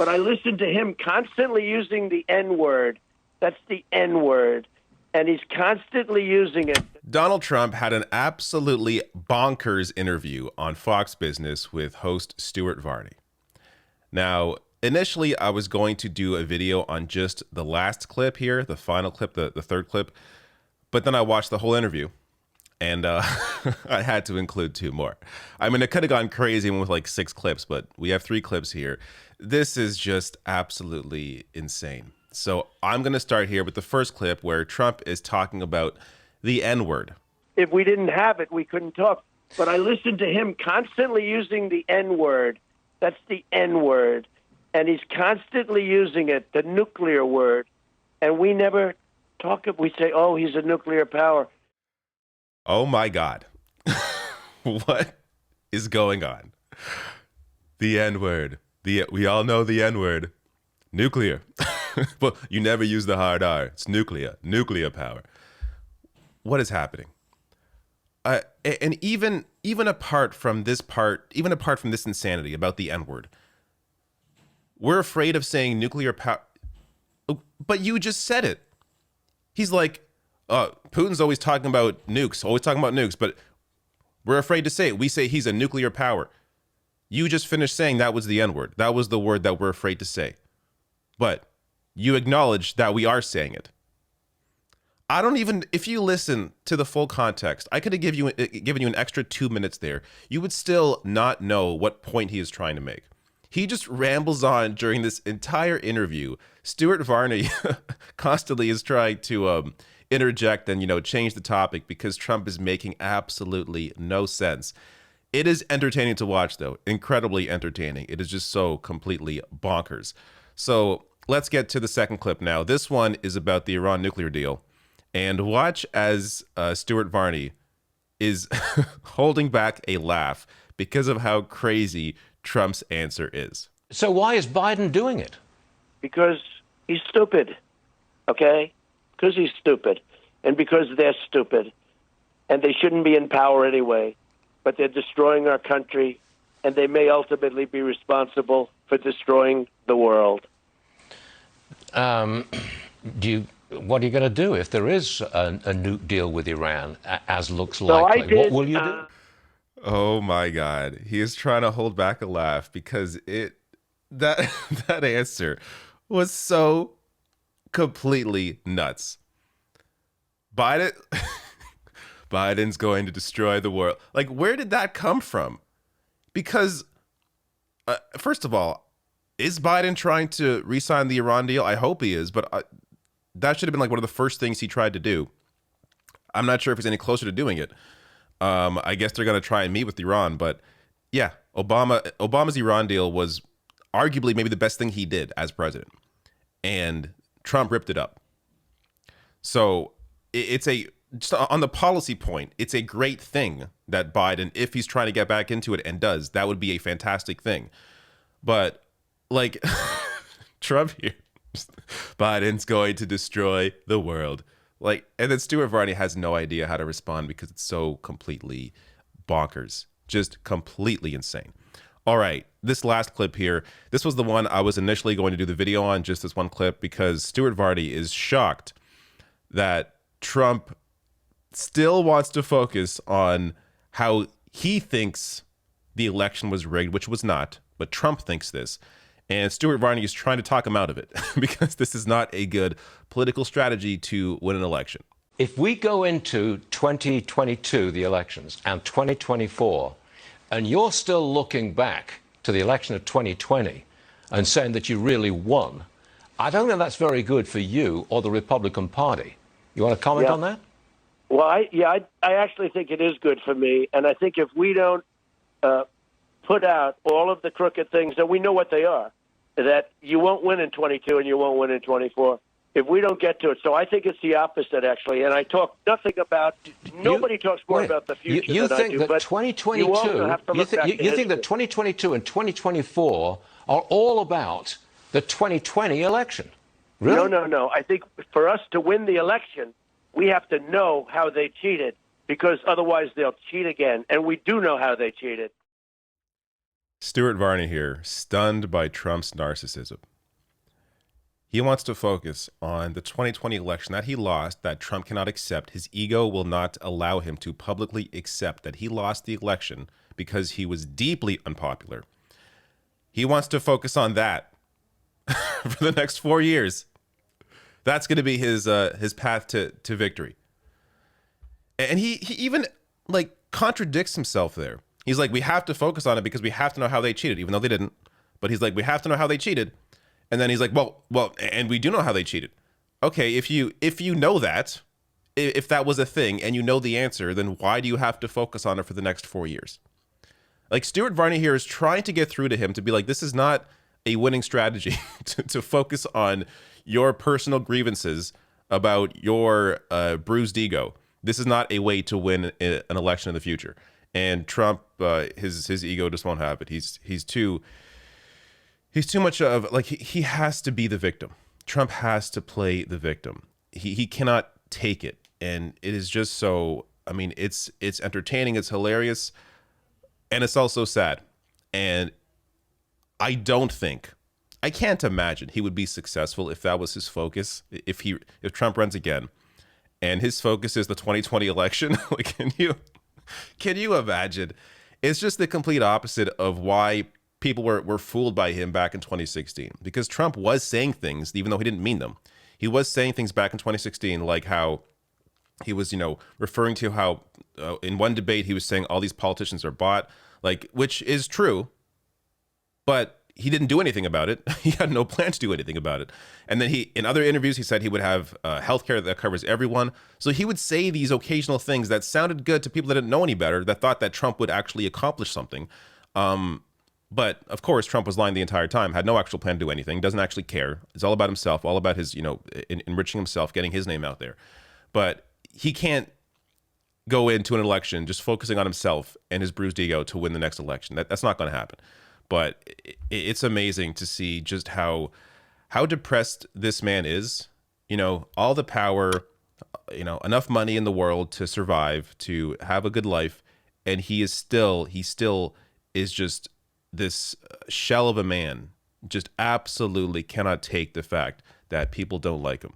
But I listen to him constantly using the N-word. That's the N-word. And he's constantly using it. Donald Trump had an absolutely bonkers interview on Fox Business with host Stuart Varney. Now, initially, I was going to do a video on just the last clip here, the final clip, the third clip. But then I watched the whole interview, and I had to include 2 more. I mean, it could have gone crazy with like 6 clips, but we have 3 clips here. This is just absolutely insane. So I'm going to start here with the first clip where Trump is talking about the N-word. If we didn't have it, we couldn't talk. But I listen to him constantly using the N-word. That's the N-word. And he's constantly using it, the nuclear word. And we never talk. We say, oh, he's a nuclear power. Oh, my God. What is going on? The N-word. We all know the N-word. Nuclear. Well, you never use the hard R. It's nuclear power. What is happening? And even apart from this insanity about the N-word, we're afraid of saying nuclear power. But you just said it. He's like, Putin's always talking about nukes, but we're afraid to say it. We say he's a nuclear power. You just finished saying that was the N-word. That was the word that we're afraid to say. But you acknowledge that we are saying it. If you listen to the full context, I could have given you an extra 2 minutes there. You would still not know what point he is trying to make. He just rambles on during this entire interview. Stuart Varney constantly is trying to interject and, change the topic because Trump is making absolutely no sense. It is entertaining to watch, though. Incredibly entertaining. It is just so completely bonkers. So let's get to the second clip now. This one is about the Iran nuclear deal. And watch as Stuart Varney is holding back a laugh because of how crazy Trump's answer is. So why is Biden doing it? Because he's stupid, okay? Because he's stupid. And because they're stupid. And they shouldn't be in power anyway. But they're destroying our country, and they may ultimately be responsible for destroying the world. What are you going to do if there is a nuke deal with Iran, as looks likely? What will you do? Oh my God. He is trying to hold back a laugh because that answer was so completely nuts. Biden's going to destroy the world. Like, where did that come from? Because, first of all, is Biden trying to re-sign the Iran deal? I hope he is, but that should have been like one of the first things he tried to do. I'm not sure if he's any closer to doing it. I guess they're going to try and meet with Iran, but yeah, Obama's Iran deal was arguably maybe the best thing he did as president, and Trump ripped it up. So just on the policy point, it's a great thing that Biden, if he's trying to get back into it and does, that would be a fantastic thing. But like Trump here, Biden's going to destroy the world. Like, and then Stuart Varney has no idea how to respond because it's so completely bonkers, just completely insane. All right, this last clip here, this was the one I was initially going to do the video on, just this one clip, because Stuart Varney is shocked that Trump still wants to focus on how he thinks the election was rigged, which was not, but Trump thinks this. And Stuart Varney is trying to talk him out of it because this is not a good political strategy to win an election. If we go into 2022, the elections, and 2024, and you're still looking back to the election of 2020 and saying that you really won, I don't think that's very good for you or the Republican Party. You want to comment on that? Well, I actually think it is good for me. And I think if we don't put out all of the crooked things, and we know what they are, that you won't win in 22 and you won't win in 24 if we don't get to it. So I think it's the opposite, actually. And I talk nothing about, nobody talks more about the future you than think I do. That but 2022, you also have to look back to you think that 2022 and 2024 are all about the 2020 election? Really? No. I think for us to win the election, we have to know how they cheated, because otherwise they'll cheat again. And we do know how they cheated. Stuart Varney here, stunned by Trump's narcissism. He wants to focus on the 2020 election that he lost, that Trump cannot accept. His ego will not allow him to publicly accept that he lost the election because he was deeply unpopular. He wants to focus on that for the next 4 years. That's going to be his path to victory. And he even like contradicts himself there. He's like, we have to focus on it because we have to know how they cheated, even though they didn't. But he's like, we have to know how they cheated. And then he's like, well, and we do know how they cheated. Okay, if you know that, if that was a thing and you know the answer, then why do you have to focus on it for the next 4 years? Like, Stuart Varney here is trying to get through to him to be like, this is not a winning strategy to focus on your personal grievances about your bruised ego. This is not a way to win an election in the future. And Trump, his ego just won't have it. He's too much of like he has to be the victim. Trump has to play the victim. He cannot take it, and it is just so. I mean, it's entertaining, it's hilarious, and it's also sad. And I can't imagine he would be successful if that was his focus. If Trump runs again, and his focus is the 2020 election, like can you imagine? It's just the complete opposite of why people were fooled by him back in 2016, because Trump was saying things even though he didn't mean them. He was saying things back in 2016 like how he was, referring to how in one debate he was saying all these politicians are bought, like, which is true, but he didn't do anything about it. He had no plan to do anything about it. And then in other interviews, he said he would have healthcare that covers everyone. So he would say these occasional things that sounded good to people that didn't know any better, that thought that Trump would actually accomplish something. But of course, Trump was lying the entire time, had no actual plan to do anything, doesn't actually care. It's all about himself, all about his, enriching himself, getting his name out there. But he can't go into an election just focusing on himself and his bruised ego to win the next election. That's not going to happen. But it's amazing to see just how depressed this man is. All the power, enough money in the world to survive, to have a good life, and he still is just this shell of a man. Just absolutely cannot take the fact that people don't like him.